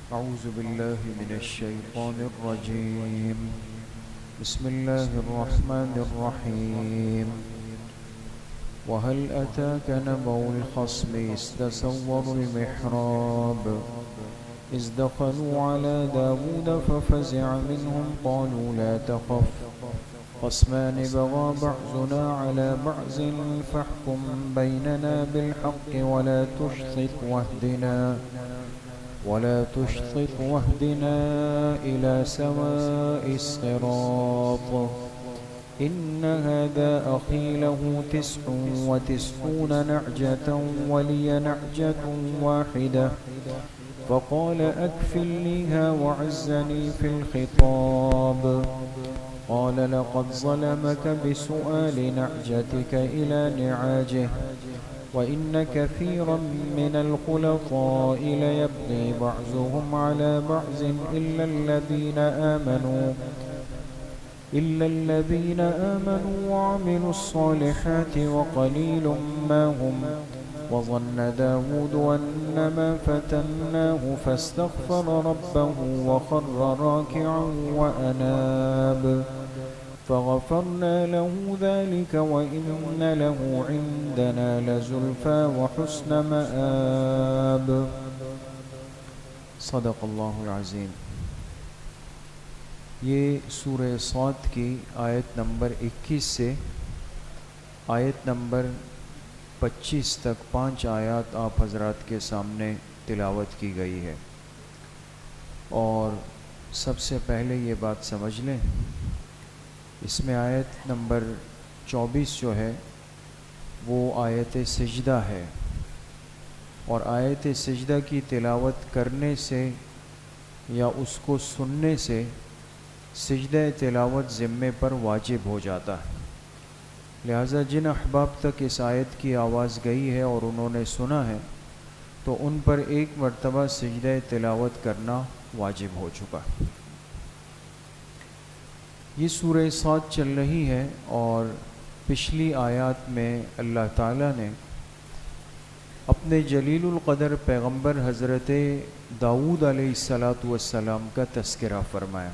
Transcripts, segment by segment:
أعوذ بالله من الشيطان الرجيم. بسم الله الرحمن الرحيم. وهل أتاك نبأ الخصم إذ تسوروا المحراب إذ دخلوا على داود ففزع منهم قالوا لا تخف خصمان بغى بعضنا على بعض فاحكم بيننا بالحق ولا تشطط واهدنا إلى سواء الصراط. إن هذا أخي له 99 نعجة ولي نعجة واحدة فقال أكفلنيها وعزني في الخطاب. قال لقد ظلمك بسؤال نعجتك إلى نعاجه وإن كثيرا من الخلطاء ليبغي بعضهم على بعض إلا الذين آمنوا وعملوا الصالحات وقليل ما هم. وظن داود أنما فتناه فاستغفر ربه وخر راكعا وأناب فغفرنا له ذلك وإن له عندنا لزلفى وحسن مآب. صدق اللہ العظیم. یہ سورہ صاد کی آیت نمبر 21 سے آیت نمبر 25 تک 5 آیات آپ حضرات کے سامنے تلاوت کی گئی ہے. اور سب سے پہلے یہ بات سمجھ لیں، اس میں آیت نمبر 24 جو ہے وہ آیت سجدہ ہے، اور آیت سجدہ کی تلاوت کرنے سے یا اس کو سننے سے سجدہ تلاوت ذمے پر واجب ہو جاتا ہے. لہٰذا جن احباب تک اس آیت کی آواز گئی ہے اور انہوں نے سنا ہے تو ان پر ایک مرتبہ سجدہ تلاوت کرنا واجب ہو چکا. یہ سورہ صاد چل رہی ہے اور پچھلی آیات میں اللہ تعالیٰ نے اپنے جلیل القدر پیغمبر حضرت داؤد علیہ السلام کا تذکرہ فرمایا،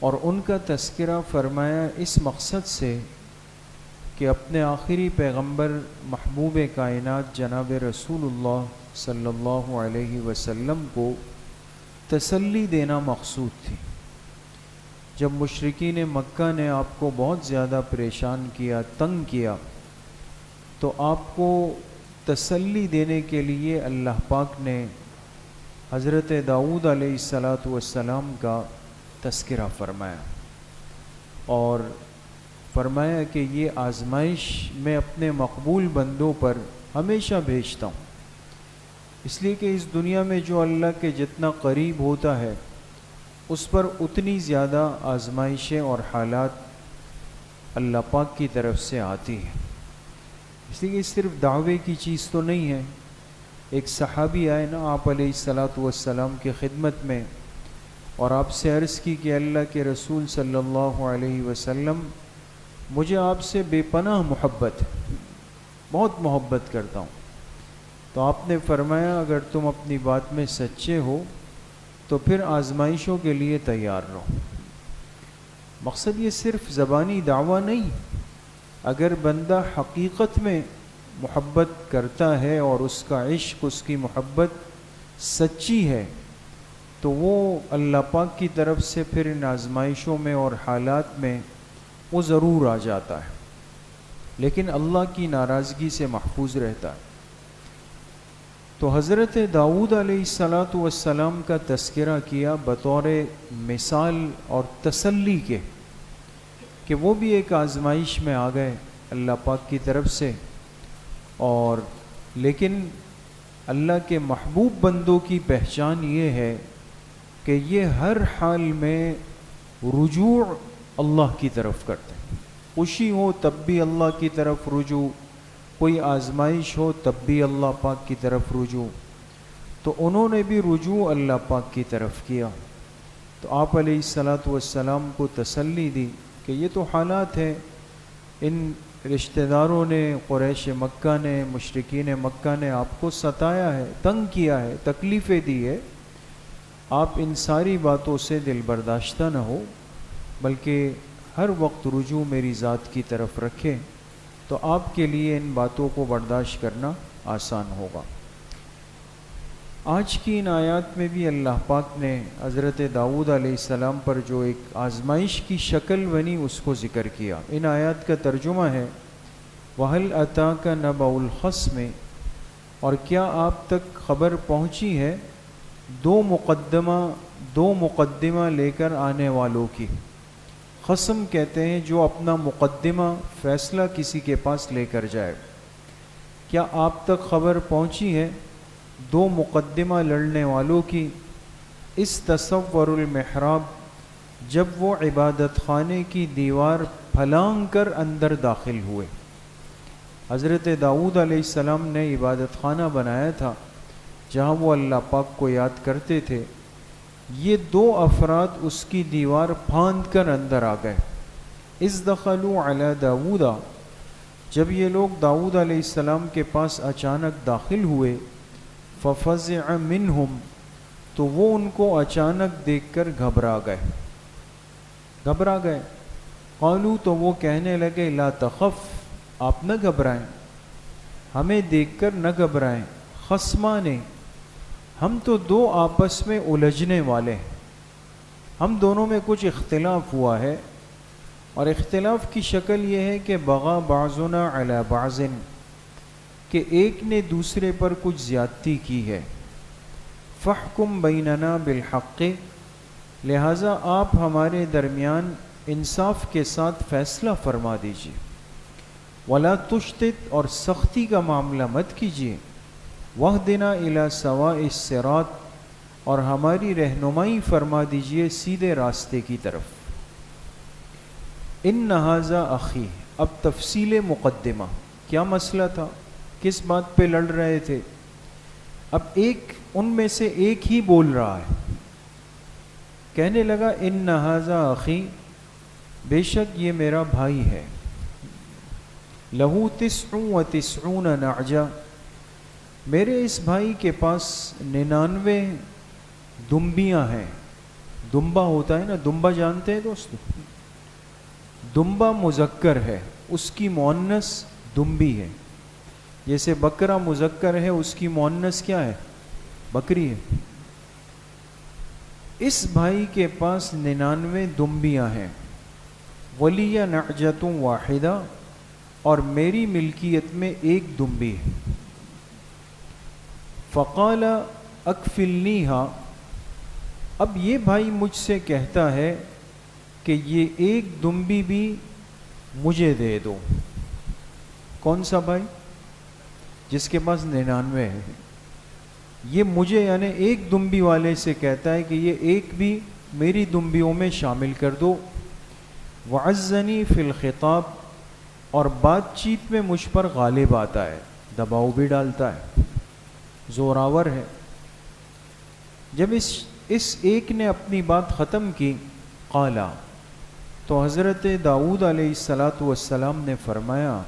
اور ان کا تذکرہ فرمایا اس مقصد سے کہ اپنے آخری پیغمبر محبوب کائنات جناب رسول اللہ صلی اللہ علیہ وسلم کو تسلی دینا مقصود تھی. جب مشرکین مکہ نے آپ کو بہت زیادہ پریشان کیا، تنگ کیا، تو آپ کو تسلی دینے کے لیے اللہ پاک نے حضرت داؤد علیہ السلام کا تذکرہ فرمایا، اور فرمایا کہ یہ آزمائش میں اپنے مقبول بندوں پر ہمیشہ بھیجتا ہوں، اس لیے کہ اس دنیا میں جو اللہ کے جتنا قریب ہوتا ہے اس پر اتنی زیادہ آزمائشیں اور حالات اللہ پاک کی طرف سے آتی ہیں. اس لیے کہ صرف دعوے کی چیز تو نہیں ہے. ایک صحابی آئے نا آپ علیہ السلام کی خدمت میں اور آپ سے عرض کی کہ اللہ کے رسول صلی اللہ علیہ وسلم، مجھے آپ سے بے پناہ محبت ہے، بہت محبت کرتا ہوں. تو آپ نے فرمایا اگر تم اپنی بات میں سچے ہو تو پھر آزمائشوں کے لیے تیار رہو. مقصد یہ صرف زبانی دعویٰ نہیں، اگر بندہ حقیقت میں محبت کرتا ہے اور اس کا عشق، اس کی محبت سچی ہے، تو وہ اللہ پاک کی طرف سے پھر ان آزمائشوں میں اور حالات میں وہ ضرور آ جاتا ہے، لیکن اللہ کی ناراضگی سے محفوظ رہتا ہے. تو حضرت داؤد علیہ السلام کا تذکرہ کیا بطور مثال اور تسلی کے کہ وہ بھی ایک آزمائش میں آ گئے اللہ پاک کی طرف سے، اور لیکن اللہ کے محبوب بندوں کی پہچان یہ ہے کہ یہ ہر حال میں رجوع اللہ کی طرف کرتے ہیں. خوشی ہو تب بھی اللہ کی طرف رجوع، کوئی آزمائش ہو تب بھی اللہ پاک کی طرف رجوع. تو انہوں نے بھی رجوع اللہ پاک کی طرف کیا. تو آپ علیہ السلام کو تسلی دی کہ یہ تو حالات ہیں، ان رشتہ داروں نے، قریش مکہ نے، مشرکین مکہ نے آپ کو ستایا ہے، تنگ کیا ہے، تکلیفیں دی ہے، آپ ان ساری باتوں سے دل برداشتہ نہ ہو، بلکہ ہر وقت رجوع میری ذات کی طرف رکھیں، تو آپ کے لیے ان باتوں کو برداشت کرنا آسان ہوگا۔ آج کی ان آیات میں بھی اللہ پاک نے حضرت داؤد علیہ السلام پر جو ایک آزمائش کی شکل بنی اس کو ذکر کیا۔ ان آیات کا ترجمہ ہے وَهَلْ أَتَاكَ نَبَأُ الْخَصْمِ، اور کیا آپ تک خبر پہنچی ہے دو مقدمہ لے کر آنے والوں کی۔ خصم کہتے ہیں جو اپنا مقدمہ فیصلہ کسی کے پاس لے کر جائے۔ کیا آپ تک خبر پہنچی ہے دو مقدمہ لڑنے والوں کی؟ اس تصور المحراب، جب وہ عبادت خانے کی دیوار پھلانگ کر اندر داخل ہوئے۔ حضرت داؤد علیہ السلام نے عبادت خانہ بنایا تھا جہاں وہ اللہ پاک کو یاد کرتے تھے۔ یہ دو افراد اس کی دیوار پھاند کر اندر آ گئے۔ اذ دخلوا علی داؤد، جب یہ لوگ داؤد علیہ السلام کے پاس اچانک داخل ہوئے، ففزع منہم، تو وہ ان کو اچانک دیکھ کر گھبرا گئے۔ قالوا، تو وہ کہنے لگے لا تخف، آپ نہ گھبرائیں، ہمیں دیکھ کر نہ گھبرائیں، خصمانے، ہم تو دو آپس میں الجھنے والے ہیں، ہم دونوں میں کچھ اختلاف ہوا ہے، اور اختلاف کی شکل یہ ہے کہ بغا بعضنا علی بعض، کہ ایک نے دوسرے پر کچھ زیادتی کی ہے۔ فاحکم بیننا بالحق، لہٰذا آپ ہمارے درمیان انصاف کے ساتھ فیصلہ فرما دیجیے۔ ولا تشتت، اور سختی کا معاملہ مت کیجیے۔ واہدنا الی سواء الصراط، اور ہماری رہنمائی فرما دیجیے سیدھے راستے کی طرف۔ ان ھذا اخی، اب تفصیل مقدمہ، کیا مسئلہ تھا، کس بات پہ لڑ رہے تھے؟ اب ان میں سے ایک ہی بول رہا ہے، کہنے لگا ان ھذا اخی، بے شک یہ میرا بھائی ہے، لہو 99 نعجہ، میرے اس بھائی کے پاس 99 دمبیاں ہیں۔ دمبا ہوتا ہے نا، دمبا جانتے ہیں دوستو؟ دمبا مذکر ہے، اس کی مؤنث دمبی ہے۔ جیسے بکرا مذکر ہے، اس کی مؤنث کیا ہے؟ بکری ہے۔ اس بھائی کے پاس 99 دمبیاں ہیں۔ ولی نعجۃ واحدہ، اور میری ملکیت میں ایک دمبی ہے۔ فقال اکفلنیہا، اب یہ بھائی مجھ سے کہتا ہے کہ یہ ایک دمبی بھی مجھے دے دو۔ کون سا بھائی؟ جس کے پاس 99 ہے، یہ مجھے یعنی ایک دمبی والے سے کہتا ہے کہ یہ ایک بھی میری دمبیوں میں شامل کر دو۔ وعزنی فی الخطاب، اور بات چیت میں مجھ پر غالب آتا ہے، دباؤ بھی ڈالتا ہے، زوراور ہے۔ جب اس ایک نے اپنی بات ختم کی، قالا، تو حضرت داؤد علیہ السلام نے فرمایا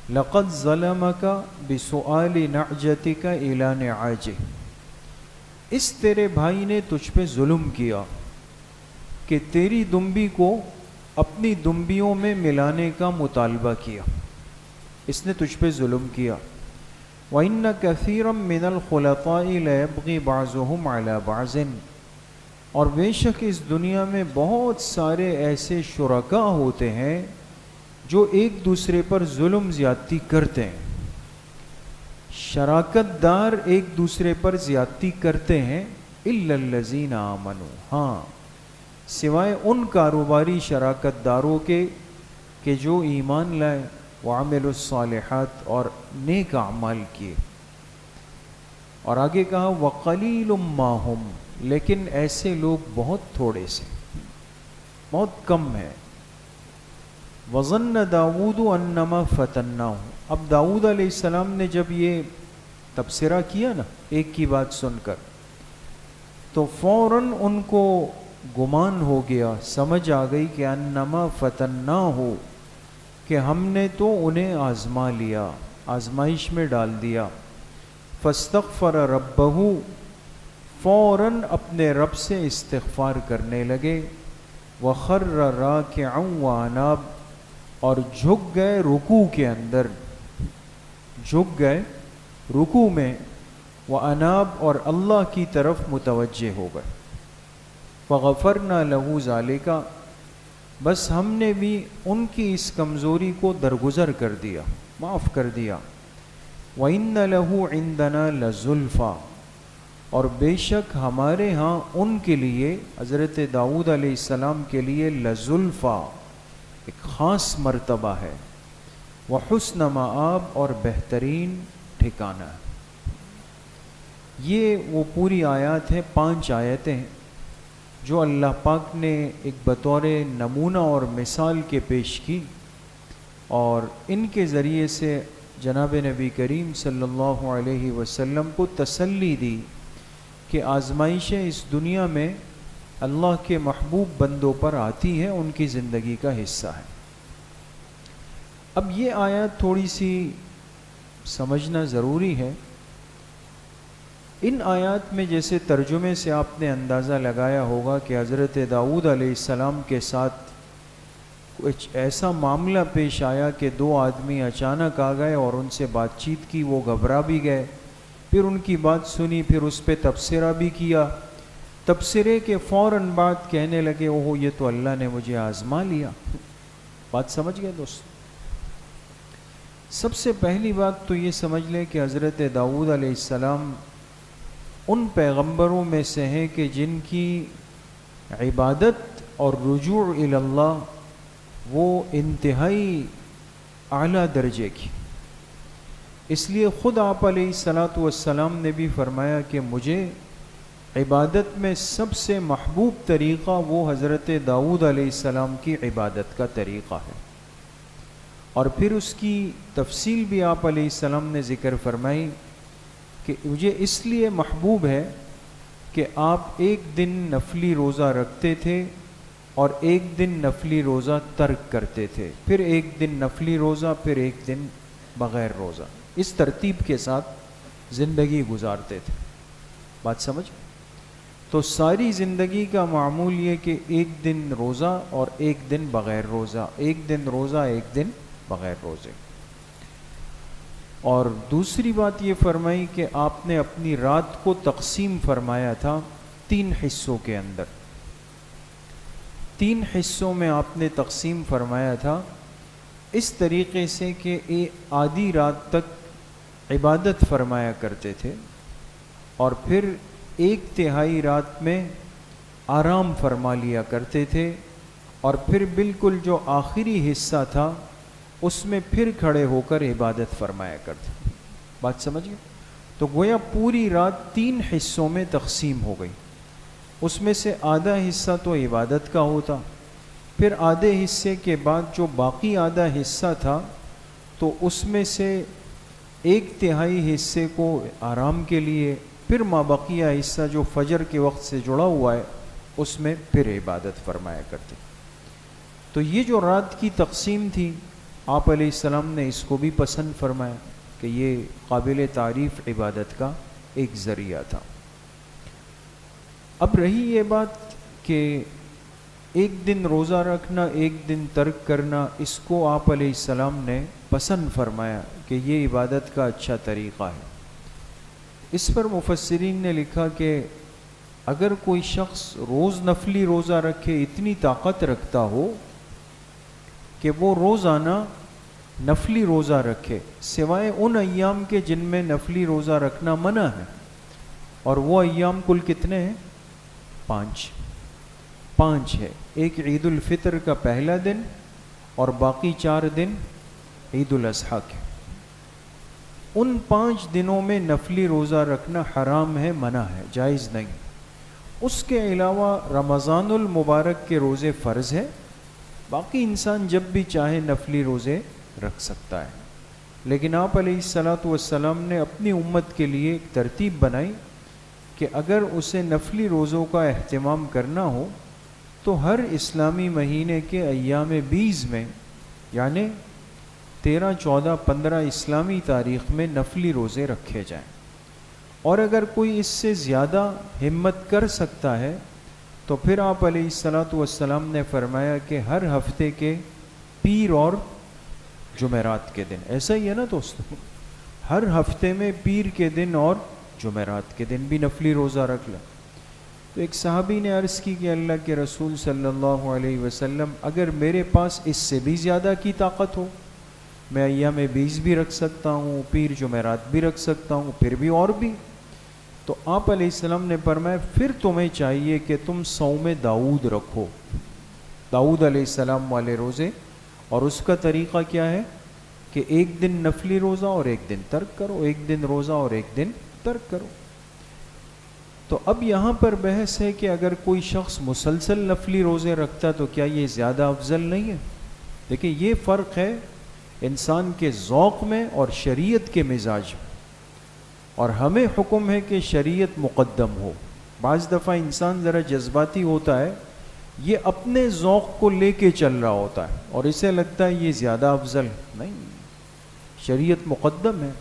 لقد ظلمک بسؤال نعجتک الی نعاجہ، اس تیرے بھائی نے تجھ پہ ظلم کیا کہ تیری دمبی کو اپنی دمبیوں میں ملانے کا مطالبہ کیا، اس نے تجھ پہ ظلم کیا۔ وَإِنَّ كَثِيرًا مِّنَ الْخُلَطَاءِ لَيَبْغِي بَعْضُهُمْ عَلَى بَعْضٍ، اور بے شک اس دنیا میں بہت سارے ایسے شرکاء ہوتے ہیں جو ایک دوسرے پر ظلم زیادتی کرتے ہیں۔ شراکت دار ایک دوسرے پر زیادتی کرتے ہیں، إِلَّا الَّذِينَ آمَنُوا، ہاں سوائے ان کاروباری شراکت داروں کے کہ جو ایمان لائے، وعملوا الصالحات، اور نیک اعمال کیے۔ اور آگے کہا وقلیل ما ہم، لیکن ایسے لوگ بہت تھوڑے سے، بہت کم ہے۔ وظن داود انما فتناہ، اب داؤد علیہ السلام نے جب یہ تبصرہ کیا نا ایک کی بات سن کر، تو فوراً ان کو گمان ہو گیا، سمجھ آ گئی کہ انما فتناہ، کہ ہم نے تو انہیں آزما لیا، آزمائش میں ڈال دیا۔ فاستغفر ربہ، فوراً اپنے رب سے استغفار کرنے لگے. وخر راکعا واناب، اور جھک گئے رکوع کے اندر، جھک گئے رکوع میں. واناب، اور اللہ کی طرف متوجہ ہو گئے. فغفرنا له ذالک، بس ہم نے بھی ان کی اس کمزوری کو درگزر کر دیا، معاف کر دیا. وَإِنَّ لَهُ عِندَنَا لَزُلْفَىٰ، اور بے شک ہمارے ہاں ان کے لیے، حضرت داؤد علیہ السلام کے لیے، لَزُلْفَىٰ، ایک خاص مرتبہ ہے. وَحُسْنَ مآب، اور بہترین ٹھکانہ. یہ وہ پوری آیات ہیں، 5 آیتیں ہیں جو اللہ پاک نے ایک بطور نمونہ اور مثال کے پیش کی، اور ان کے ذریعے سے جناب نبی کریم صلی اللہ علیہ وسلم کو تسلی دی کہ آزمائشیں اس دنیا میں اللہ کے محبوب بندوں پر آتی ہیں، ان کی زندگی کا حصہ ہے. اب یہ آیات تھوڑی سی سمجھنا ضروری ہے. ان آیات میں جیسے ترجمے سے آپ نے اندازہ لگایا ہوگا کہ حضرت داؤد علیہ السلام کے ساتھ کچھ ایسا معاملہ پیش آیا کہ 2 آدمی اچانک آ گئے اور ان سے بات چیت کی. وہ گھبرا بھی گئے، پھر ان کی بات سنی، پھر اس پہ تبصرہ بھی کیا. تبصرے کے فوراً بعد کہنے لگے اوہ یہ تو اللہ نے مجھے آزما لیا. بات سمجھ گئے دوست؟ سب سے پہلی بات تو یہ سمجھ لیں کہ حضرت داؤد علیہ السلام ان پیغمبروں میں سے ہیں کہ جن کی عبادت اور رجوع الی اللہ وہ انتہائی اعلیٰ درجے کی. اس لیے خود آپ علیہ الصلاۃ والسلام نے بھی فرمایا کہ مجھے عبادت میں سب سے محبوب طریقہ وہ حضرت داؤد علیہ السلام کی عبادت کا طریقہ ہے. اور پھر اس کی تفصیل بھی آپ علیہ السلام نے ذکر فرمائی کہ مجھے اس لیے محبوب ہے کہ آپ ایک دن نفلی روزہ رکھتے تھے اور ایک دن نفلی روزہ ترک کرتے تھے، پھر ایک دن نفلی روزہ، پھر ایک دن بغیر روزہ. اس ترتیب کے ساتھ زندگی گزارتے تھے. بات سمجھ؟ تو ساری زندگی کا معمول یہ کہ ایک دن روزہ اور ایک دن بغیر روزہ، ایک دن روزہ ایک دن بغیر روزے. اور دوسری بات یہ فرمائی کہ آپ نے اپنی رات کو تقسیم فرمایا تھا 3 حصوں کے اندر. 3 حصوں میں آپ نے تقسیم فرمایا تھا اس طریقے سے کہ آدھی رات تک عبادت فرمایا کرتے تھے اور پھر 1/3 رات میں آرام فرما لیا کرتے تھے، اور پھر بالکل جو آخری حصہ تھا اس میں پھر کھڑے ہو کر عبادت فرمایا کرتے. بات سمجھ گئے؟ تو گویا پوری رات 3 حصوں میں تقسیم ہو گئی. اس میں سے آدھا حصہ تو عبادت کا ہوتا، پھر آدھے حصے کے بعد جو باقی آدھا حصہ تھا تو اس میں سے 1/3 حصے کو آرام کے لیے، پھر مابقیہ حصہ جو فجر کے وقت سے جڑا ہوا ہے اس میں پھر عبادت فرمایا کرتے. تو یہ جو رات کی تقسیم تھی آپ علیہ السلام نے اس کو بھی پسند فرمایا کہ یہ قابل تعریف عبادت کا ایک ذریعہ تھا. اب رہی یہ بات کہ ایک دن روزہ رکھنا، ایک دن ترک کرنا، اس کو آپ علیہ السلام نے پسند فرمایا کہ یہ عبادت کا اچھا طریقہ ہے. اس پر مفسرین نے لکھا کہ اگر کوئی شخص روز نفلی روزہ رکھے، اتنی طاقت رکھتا ہو کہ وہ روزانہ نفلی روزہ رکھے سوائے ان ایام کے جن میں نفلی روزہ رکھنا منع ہے، اور وہ ایام کل کتنے ہیں؟ 5 ہے. ایک عید الفطر کا پہلا دن اور باقی 4 دن عید الاضحیٰ کے. ان 5 دنوں میں نفلی روزہ رکھنا حرام ہے، منع ہے، جائز نہیں. اس کے علاوہ رمضان المبارک کے روزے فرض ہے، باقی انسان جب بھی چاہے نفلی روزے رکھ سکتا ہے. لیکن آپ علیہ الصلاۃ والسلام نے اپنی امت کے لیے ایک ترتیب بنائی کہ اگر اسے نفلی روزوں کا اہتمام کرنا ہو تو ہر اسلامی مہینے کے ایام 20 میں، یعنی 13، 14، 15 اسلامی تاریخ میں نفلی روزے رکھے جائیں. اور اگر کوئی اس سے زیادہ ہمت کر سکتا ہے تو پھر آپ علیہ الصلاۃ والسلام نے فرمایا کہ ہر ہفتے کے پیر اور جمعرات کے دن، ایسا ہی ہے نا دوستو، ہر ہفتے میں پیر کے دن اور جمعرات کے دن بھی نفلی روزہ رکھ لیں۔ تو ایک صحابی نے عرض کی کہ اللہ کے رسول صلی اللہ علیہ وسلم، اگر میرے پاس اس سے بھی زیادہ کی طاقت ہو، میں ایام بیس بھی رکھ سکتا ہوں، پیر جمعرات بھی رکھ سکتا ہوں، پھر بھی اور بھی، تو آپ علیہ السلام نے فرمایا پھر تمہیں چاہیے کہ تم صوم داؤد رکھو، داؤد علیہ السلام والے روزے، اور اس کا طریقہ کیا ہے کہ ایک دن نفلی روزہ اور ایک دن ترک کرو، ایک دن روزہ اور ایک دن ترک کرو۔ تو اب یہاں پر بحث ہے کہ اگر کوئی شخص مسلسل نفلی روزے رکھتا تو کیا یہ زیادہ افضل نہیں ہے؟ دیکھیں یہ فرق ہے انسان کے ذوق میں اور شریعت کے مزاج میں، اور ہمیں حکم ہے کہ شریعت مقدم ہو۔ بعض دفعہ انسان ذرا جذباتی ہوتا ہے، یہ اپنے ذوق کو لے کے چل رہا ہوتا ہے اور اسے لگتا ہے یہ زیادہ افضل نہیں، شریعت مقدم ہے۔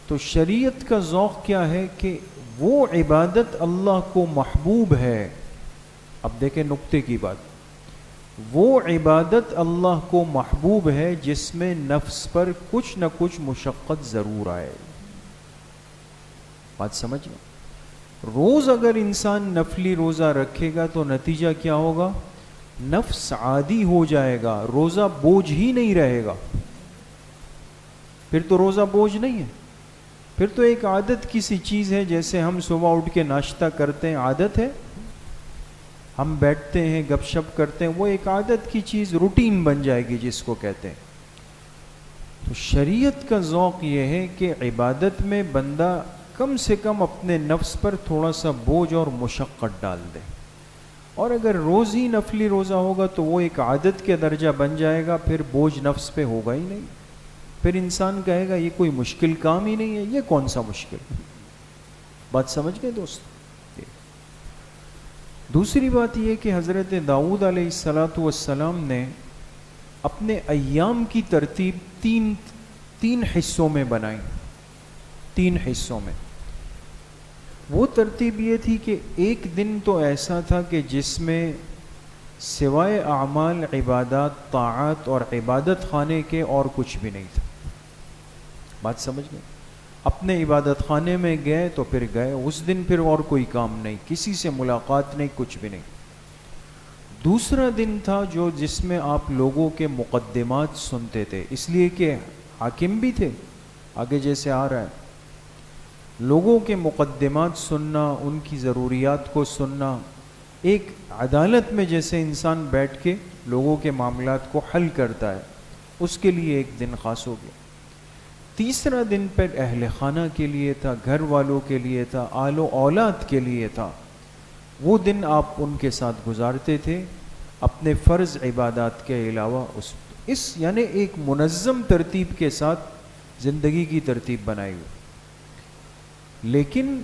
تو شریعت کا ذوق کیا ہے کہ وہ عبادت اللہ کو محبوب ہے۔ اب دیکھیں نقطے کی بات، وہ عبادت اللہ کو محبوب ہے جس میں نفس پر کچھ نہ کچھ مشقت ضرور آئے۔ بات سمجھ گئے؟ روز اگر انسان نفلی روزہ رکھے گا تو نتیجہ کیا ہوگا؟ نفس عادی ہو جائے گا، روزہ بوجھ ہی نہیں رہے گا، پھر تو روزہ بوجھ نہیں ہے، پھر تو ایک عادت کسی چیز ہے، جیسے ہم صبح اٹھ کے ناشتہ کرتے ہیں، عادت ہے، ہم بیٹھتے ہیں گپ شپ کرتے ہیں، وہ ایک عادت کی چیز روٹین بن جائے گی جس کو کہتے ہیں۔ تو شریعت کا ذوق یہ ہے کہ عبادت میں بندہ کم سے کم اپنے نفس پر تھوڑا سا بوجھ اور مشقت ڈال دے، اور اگر روز ہی نفلی روزہ ہوگا تو وہ ایک عادت کے درجہ بن جائے گا، پھر بوجھ نفس پہ ہوگا ہی نہیں، پھر انسان کہے گا یہ کوئی مشکل کام ہی نہیں ہے، یہ کون سا مشکل۔ بات سمجھ گئے دوست؟ دوسری بات یہ کہ حضرت داؤد علیہ السلام نے اپنے ایام کی ترتیب تین حصوں میں بنائی، 3 حصوں میں۔ وہ ترتیب یہ تھی کہ ایک دن تو ایسا تھا کہ جس میں سوائے اعمال، عبادات، طاعات اور عبادت خانے کے اور کچھ بھی نہیں تھا۔ بات سمجھ گئے؟ اپنے عبادت خانے میں گئے تو پھر گئے، اس دن پھر اور کوئی کام نہیں، کسی سے ملاقات نہیں، کچھ بھی نہیں۔ دوسرا دن تھا جس میں آپ لوگوں کے مقدمات سنتے تھے، اس لیے کہ حاکم بھی تھے، آگے جیسے آ رہا ہے، لوگوں کے مقدمات سننا، ان کی ضروریات کو سننا، ایک عدالت میں جیسے انسان بیٹھ کے لوگوں کے معاملات کو حل کرتا ہے، اس کے لیے ایک دن خاص ہو گیا۔ تیسرا دن پر اہل خانہ کے لیے تھا، گھر والوں کے لیے تھا، آل و اولاد کے لیے تھا۔ وہ دن آپ ان کے ساتھ گزارتے تھے اپنے فرض عبادات کے علاوہ، اس یعنی ایک منظم ترتیب کے ساتھ زندگی کی ترتیب بنائی ہوئی۔ لیکن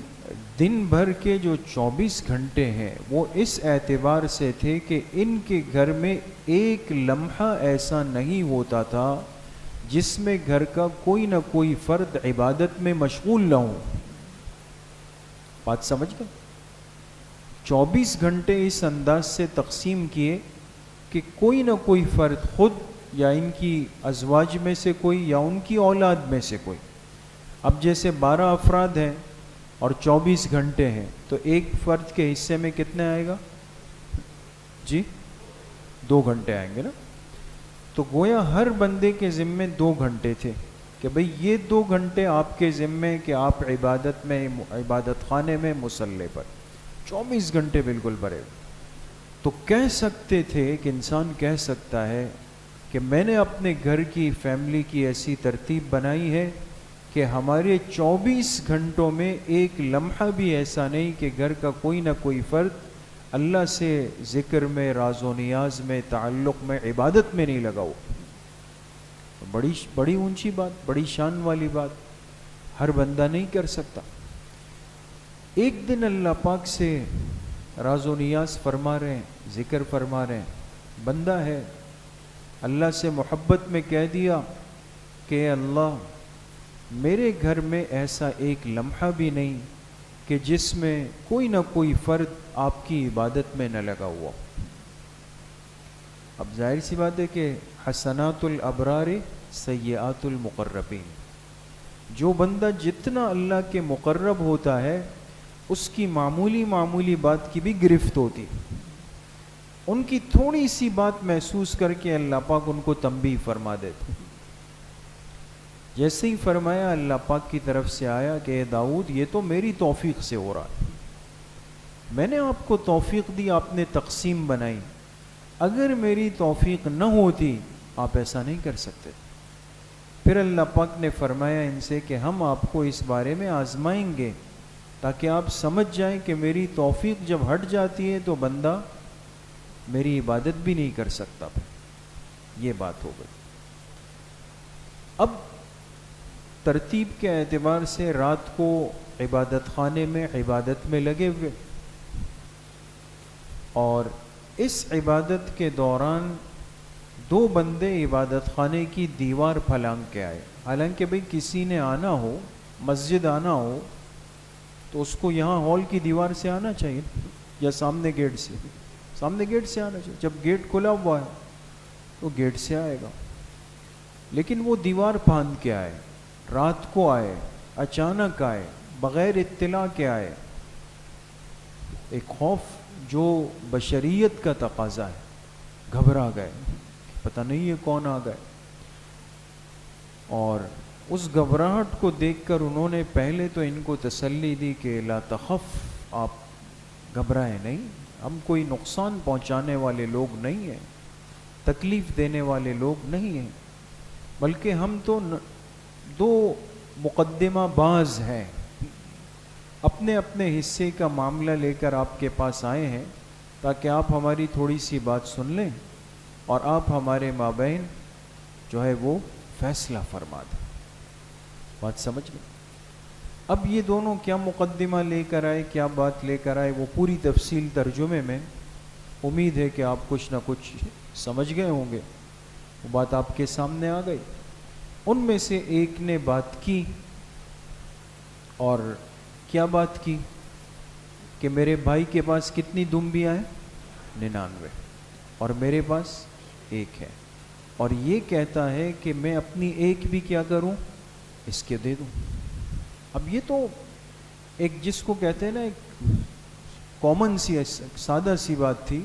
دن بھر کے جو 24 گھنٹے ہیں وہ اس اعتبار سے تھے کہ ان کے گھر میں ایک لمحہ ایسا نہیں ہوتا تھا جس میں گھر کا کوئی نہ کوئی فرد عبادت میں مشغول نہ ہو۔ بات سمجھ گئے؟ 24 گھنٹے اس انداز سے تقسیم کیے کہ کوئی نہ کوئی فرد، خود یا ان کی ازواج میں سے کوئی یا ان کی اولاد میں سے کوئی، اب جیسے 12 افراد ہیں اور 24 گھنٹے ہیں تو ایک فرد کے حصے میں کتنے آئے گا؟ جی 2 گھنٹے آئیں گے نا۔ تو گویا ہر بندے کے ذمے 2 گھنٹے تھے کہ بھئی یہ 2 گھنٹے آپ کے ذمے کہ آپ عبادت میں، عبادت خانے میں، مصلی پر 24 گھنٹے بالکل بھرے۔ تو کہہ سکتے تھے کہ انسان کہہ سکتا ہے کہ میں نے اپنے گھر کی، فیملی کی ایسی ترتیب بنائی ہے کہ ہمارے 24 گھنٹوں میں ایک لمحہ بھی ایسا نہیں کہ گھر کا کوئی نہ کوئی فرد اللہ سے ذکر میں، راز و نیاز میں، تعلق میں، عبادت میں نہیں لگا ہو۔ بڑی اونچی بات، بڑی شان والی بات، ہر بندہ نہیں کر سکتا۔ ایک دن اللہ پاک سے راز و نیاز فرما رہے ہیں، ذکر فرما رہے ہیں، بندہ ہے، اللہ سے محبت میں کہہ دیا کہ اللہ میرے گھر میں ایسا ایک لمحہ بھی نہیں کہ جس میں کوئی نہ کوئی فرد آپ کی عبادت میں نہ لگا ہوا. اب ظاہر سی بات ہے کہ حسنات الابرار سیئات المقربین، جو بندہ جتنا اللہ کے مقرب ہوتا ہے اس کی معمولی معمولی بات کی بھی گرفت ہوتی، ان کی تھوڑی سی بات محسوس کر کے اللہ پاک ان کو تنبیہ فرما دیتے. جیسے ہی فرمایا اللہ پاک کی طرف سے آیا کہ اے داؤد یہ تو میری توفیق سے ہو رہا ہے، میں نے آپ کو توفیق دی، آپ نے تقسیم بنائی، اگر میری توفیق نہ ہوتی آپ ایسا نہیں کر سکتے. پھر اللہ پاک نے فرمایا ان سے کہ ہم آپ کو اس بارے میں آزمائیں گے تاکہ آپ سمجھ جائیں کہ میری توفیق جب ہٹ جاتی ہے تو بندہ میری عبادت بھی نہیں کر سکتا. یہ بات ہو گئی. اب ترتیب کے اعتبار سے رات کو عبادت خانے میں عبادت میں لگے ہوئے، اور اس عبادت کے دوران دو بندے عبادت خانے کی دیوار پھلانگ کے آئے. حالانکہ بھئی کسی نے آنا ہو، مسجد آنا ہو تو اس کو یہاں ہال کی دیوار سے آنا چاہیے یا سامنے گیٹ سے، سامنے گیٹ سے آنا چاہیے. جب گیٹ کھلا ہوا ہے تو گیٹ سے آئے گا، لیکن وہ دیوار پھاند کے آئے، رات کو آئے، اچانک آئے، بغیر اطلاع کے آئے. ایک خوف جو بشریت کا تقاضا ہے، گھبرا گئے، پتہ نہیں یہ کون آ گئے. اور اس گھبراہٹ کو دیکھ کر انہوں نے پہلے تو ان کو تسلی دی کہ لا تخف، آپ گھبرائیں نہیں، ہم کوئی نقصان پہنچانے والے لوگ نہیں ہیں، تکلیف دینے والے لوگ نہیں ہیں، بلکہ ہم تو دو مقدمہ باز ہیں، اپنے اپنے حصے کا معاملہ لے کر آپ کے پاس آئے ہیں تاکہ آپ ہماری تھوڑی سی بات سن لیں اور آپ ہمارے مابین جو ہے وہ فیصلہ فرما دیں. بات سمجھ گئے؟ اب یہ دونوں کیا مقدمہ لے کر آئے، کیا بات لے کر آئے، وہ پوری تفصیل ترجمے میں امید ہے کہ آپ کچھ نہ کچھ سمجھ گئے ہوں گے. وہ بات آپ کے سامنے آ گئی. ان میں سے ایک نے بات کی، اور کیا بات کی کہ میرے بھائی کے پاس کتنی دمبیاں ہیں؟ 99، اور میرے پاس ایک ہے، اور یہ کہتا ہے کہ میں اپنی ایک بھی کیا کروں، اس کے دے دوں. اب یہ تو ایک جس کو کہتے ہیں نا ایک کامن سی سادہ سی بات تھی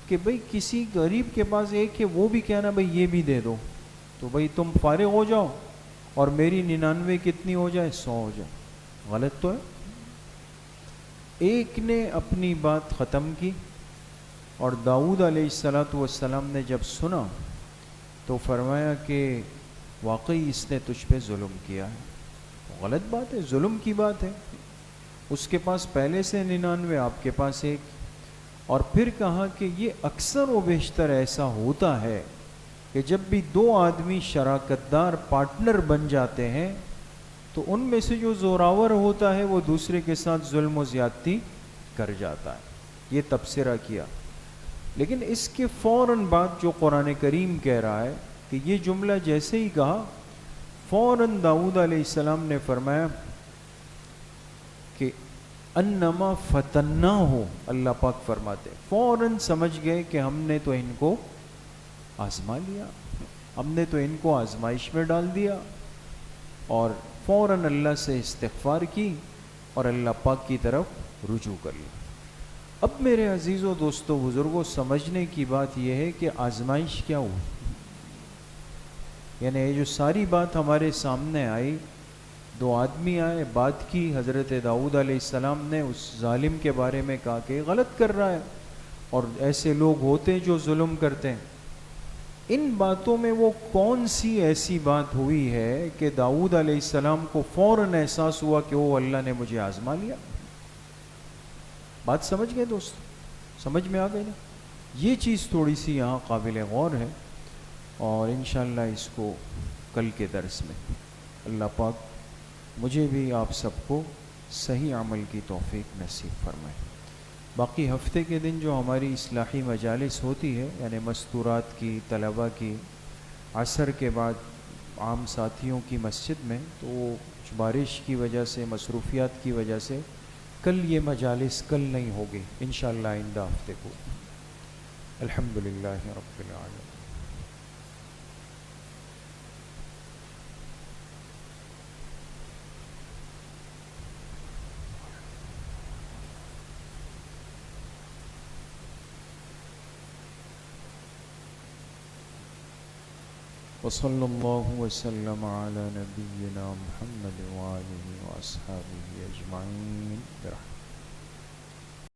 کہ بھئی کسی غریب کے پاس ایک ہے وہ بھی کہنا بھئی یہ بھی دے دو، تو بھئی تم فارغ ہو جاؤ اور میری 99 کتنی ہو جائے، 100 ہو جائے. غلط تو ہے. ایک نے اپنی بات ختم کی، اور داؤد علیہ السلام نے جب سنا تو فرمایا کہ واقعی اس نے تجھ پہ ظلم کیا ہے. غلط بات ہے، ظلم کی بات ہے. اس کے پاس پہلے سے 99، آپ کے پاس ایک. اور پھر کہا کہ یہ اکثر و بیشتر ایسا ہوتا ہے کہ جب بھی دو آدمی شراکت دار پارٹنر بن جاتے ہیں تو ان میں سے جو زوراور ہوتا ہے وہ دوسرے کے ساتھ ظلم و زیادتی کر جاتا ہے. یہ تبصرہ کیا. لیکن اس کے فوراً بعد جو قرآن کریم کہہ رہا ہے کہ یہ جملہ جیسے ہی کہا، فوراً داؤد علیہ السلام نے فرمایا کہ انما فتنہ ہو. اللہ پاک فرماتے فوراً سمجھ گئے کہ ہم نے تو ان کو آزما لیا، ہم نے تو ان کو آزمائش میں ڈال دیا. اور فوراً اللہ سے استغفار کی اور اللہ پاک کی طرف رجوع کر لیا. اب میرے عزیزوں، دوستوں، بزرگوں، سمجھنے کی بات یہ ہے کہ آزمائش کیا ہوئی. یعنی یہ جو ساری بات ہمارے سامنے آئی، دو آدمی آئے، بات کی، حضرت داؤد علیہ السلام نے اس ظالم کے بارے میں کہا کہ غلط کر رہا ہے، اور ایسے لوگ ہوتے ہیں جو ظلم کرتے ہیں. ان باتوں میں وہ کون سی ایسی بات ہوئی ہے کہ داؤد علیہ السلام کو فوراً احساس ہوا کہ وہ اللہ نے مجھے آزما لیا؟ بات سمجھ گئے دوست؟ سمجھ میں آ گئی نا؟ یہ چیز تھوڑی سی یہاں قابل غور ہے، اور انشاءاللہ اس کو کل کے درس میں اللہ پاک مجھے بھی آپ سب کو صحیح عمل کی توفیق نصیب فرمائے. باقی ہفتے کے دن جو ہماری اصلاحی مجالس ہوتی ہے، یعنی مستورات کی، طلبہ کی، عصر کے بعد عام ساتھیوں کی مسجد میں، تو بارش کی وجہ سے، مصروفیات کی وجہ سے کل یہ مجالس کل نہیں ہوگی، انشاءاللہ آئندہ ہفتے کو۔ الحمدللہ رب العالمین۔ وصلی اللہ وسلم علی نبینا محمد وآلہ وأصحابہ اجمعین۔